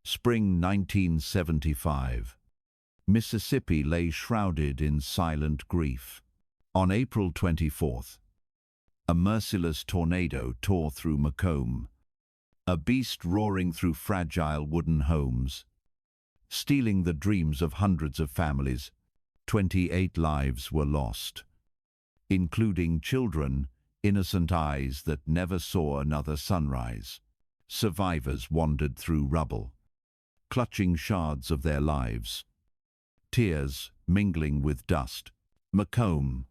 Spring 1975. Mississippi lay shrouded in silent grief. On April 24th, a merciless tornado tore through McComb, a beast roaring through fragile wooden homes, stealing the dreams of hundreds of families. 28 lives were lost, including children, innocent eyes that never saw another sunrise. Survivors wandered through rubble, clutching shards of their lives, tears mingling with dust. McComb,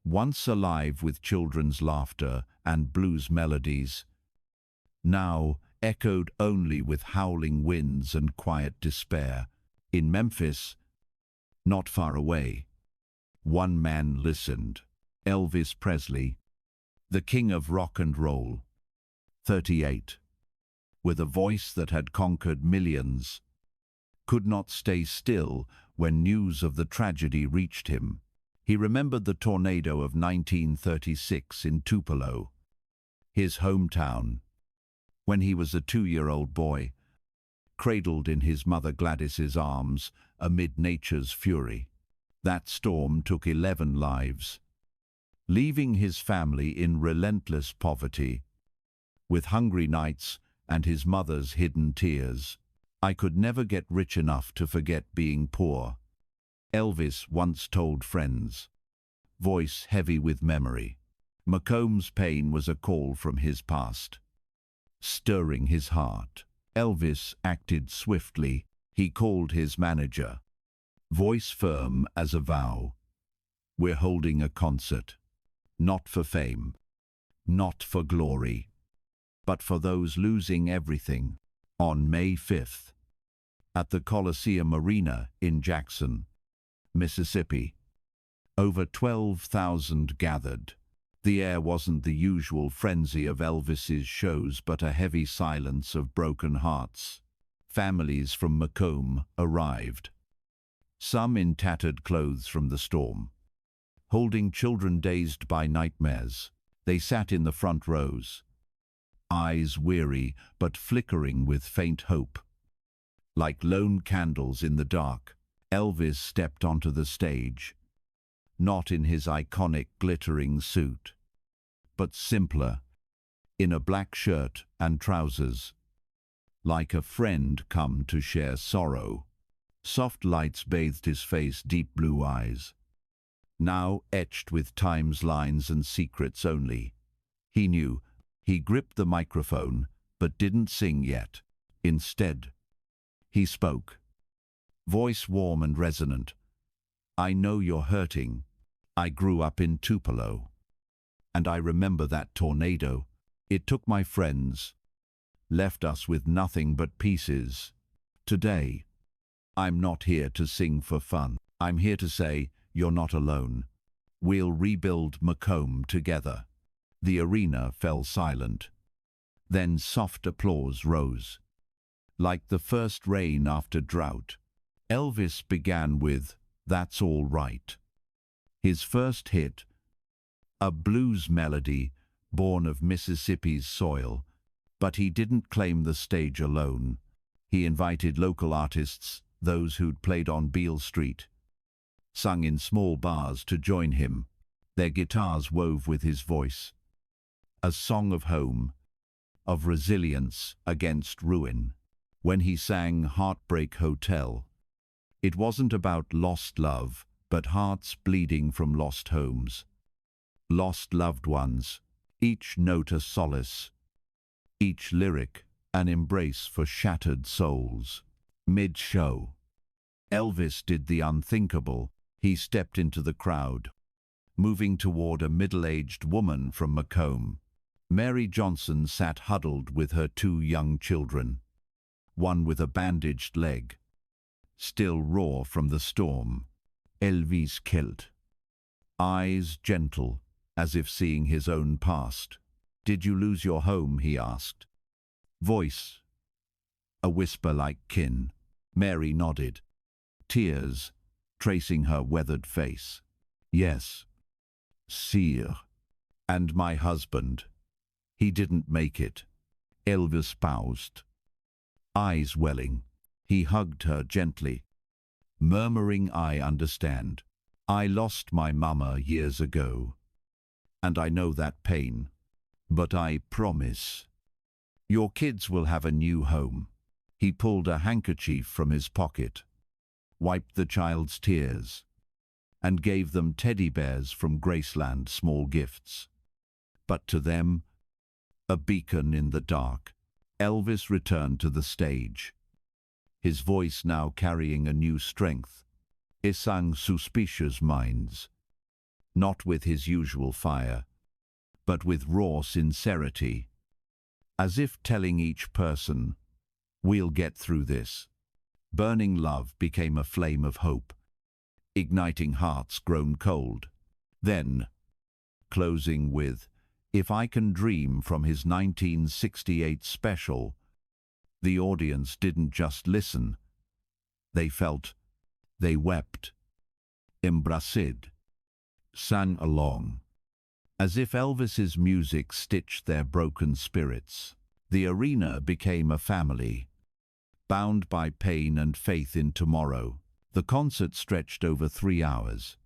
once alive with children's laughter and blues melodies, now echoed only with howling winds and quiet despair. In Memphis, not far away, one man listened. Elvis Presley, the king of rock and roll, 38, with a voice that had conquered millions, could not stay still when news of the tragedy reached him. He remembered the tornado of 1936 in Tupelo, his hometown, when he was a 2-year-old boy, cradled in his mother Gladys's arms amid nature's fury. That storm took 11 lives, leaving his family in relentless poverty, with hungry nights and his mother's hidden tears. "I could never get rich enough to forget being poor," Elvis once told friends, voice heavy with memory. McComb's pain was a call from his past, stirring his heart. Elvis acted swiftly. He called his manager, voice firm as a vow. "We're holding a concert, not for fame, not for glory, but for those losing everything." On May 5th, at the Coliseum Arena in Jackson, Mississippi, over 12,000 gathered. The air wasn't the usual frenzy of Elvis's shows, but a heavy silence of broken hearts. Families from McComb arrived, some in tattered clothes from the storm, holding children dazed by nightmares. They sat in the front rows, eyes weary but flickering with faint hope. Like lone candles in the dark, Elvis stepped onto the stage, not in his iconic glittering suit, but simpler, in a black shirt and trousers, like a friend come to share sorrow. Soft lights bathed his face, deep blue eyes, now etched with time's lines and secrets only. He knew. He gripped the microphone, but didn't sing yet. Instead, he spoke, voice warm and resonant. "I know you're hurting. I grew up in Tupelo, and I remember that tornado. It took my friends, left us with nothing but pieces. Today, I'm not here to sing for fun. I'm here to say, you're not alone. We'll rebuild McComb together." The arena fell silent. Then soft applause rose, like the first rain after drought. Elvis began with "That's All Right," his first hit, a blues melody born of Mississippi's soil. But he didn't claim the stage alone. He invited local artists, those who'd played on Beale Street, sung in small bars, to join him. Their guitars wove with his voice, a song of home, of resilience against ruin. When he sang Heartbreak Hotel, it wasn't about lost love, but hearts bleeding from lost homes, lost loved ones, each note a solace, each lyric an embrace for shattered souls. Mid-show, Elvis did the unthinkable. He stepped into the crowd, moving toward a middle-aged woman from McComb. Mary Johnson sat huddled with her 2 young children, one with a bandaged leg, still raw from the storm. Elvis kilt, eyes gentle, as if seeing his own past. "Did you lose your home?" he asked. Voice, a whisper like kin. Mary nodded, tears tracing her weathered face. "Yes, sire. And my husband, he didn't make it." Elvis paused, Eyes welling, he hugged her gently, murmuring, "I understand. I lost my mama years ago, and I know that pain. But I promise, your kids will have a new home." He pulled a handkerchief from his pocket, wiped the child's tears, and gave them teddy bears from Graceland, small gifts. But to them, a beacon in the dark. Elvis returned to the stage, his voice now carrying a new strength. He sang Suspicious Minds, not with his usual fire, but with raw sincerity, as if telling each person, "We'll get through this." Burning love became a flame of hope, igniting hearts grown cold. Then, closing with "If I Can Dream" from his 1968 special, the audience didn't just listen. They felt, they wept, embraced, sang along, as if Elvis's music stitched their broken spirits. The arena became a family, bound by pain and faith in tomorrow. The concert stretched over 3 hours,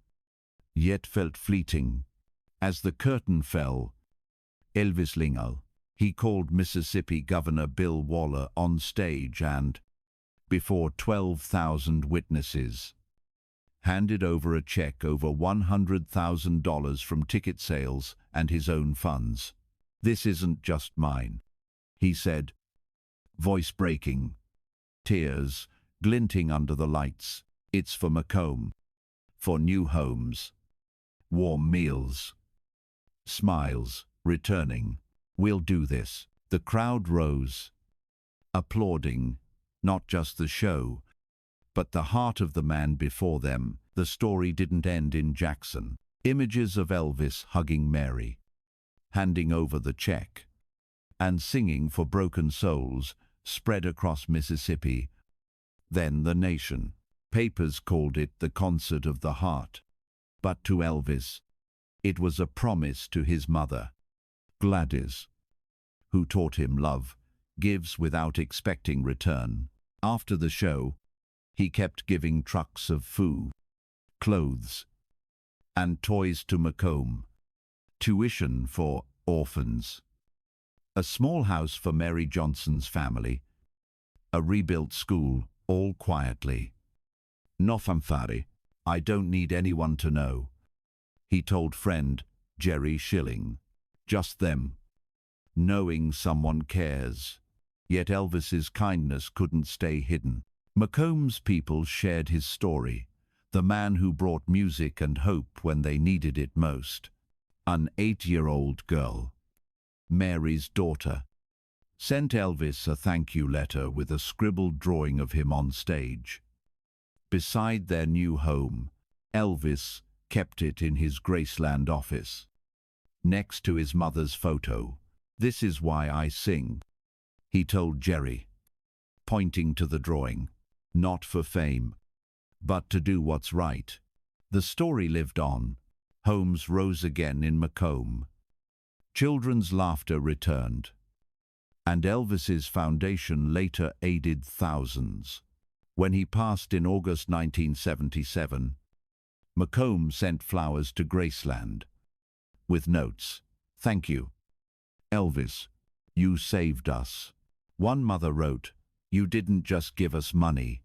yet felt fleeting. As the curtain fell, Elvis lingered. He called Mississippi Governor Bill Waller on stage and, before 12,000 witnesses, handed over a check over $100,000 from ticket sales and his own funds. "This isn't just mine," he said, voice breaking, tears glinting under the lights. "It's for McComb, for new homes, warm meals, smiles returning. We'll do this." The crowd rose, applauding not just the show, but the heart of the man before them. The story didn't end in Jackson. Images of Elvis hugging Mary, handing over the check, and singing for broken souls spread across Mississippi, then the nation. Papers called it the concert of the heart. But to Elvis, it was a promise to his mother, Gladys, who taught him love gives without expecting return. After the show, he kept giving trucks of food, clothes, and toys to McComb, tuition for orphans, a small house for Mary Johnson's family, a rebuilt school, all quietly. "No fanfare, I don't need anyone to know," he told friend Jerry Schilling. "Just them, knowing someone cares." Yet Elvis's kindness couldn't stay hidden. McComb's people shared his story, the man who brought music and hope when they needed it most. An 8-year-old girl, Mary's daughter, sent Elvis a thank you letter with a scribbled drawing of him on stage. Beside their new home, Elvis kept it in his Graceland office, next to his mother's photo. "This is why I sing," he told Jerry, pointing to the drawing. "Not for fame, but to do what's right." The story lived on. Homes rose again in McComb. Children's laughter returned. And Elvis's foundation later aided thousands. When he passed in August 1977, McComb sent flowers to Graceland, with notes, "Thank you, Elvis, you saved us." One mother wrote, "You didn't just give us money,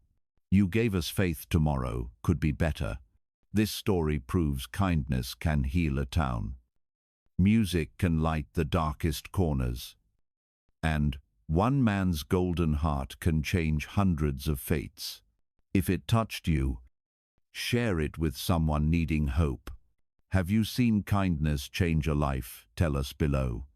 you gave us faith tomorrow could be better." This story proves kindness can heal a town. Music can light the darkest corners. And one man's golden heart can change hundreds of fates. If it touched you, share it with someone needing hope. Have you seen kindness change a life? Tell us below.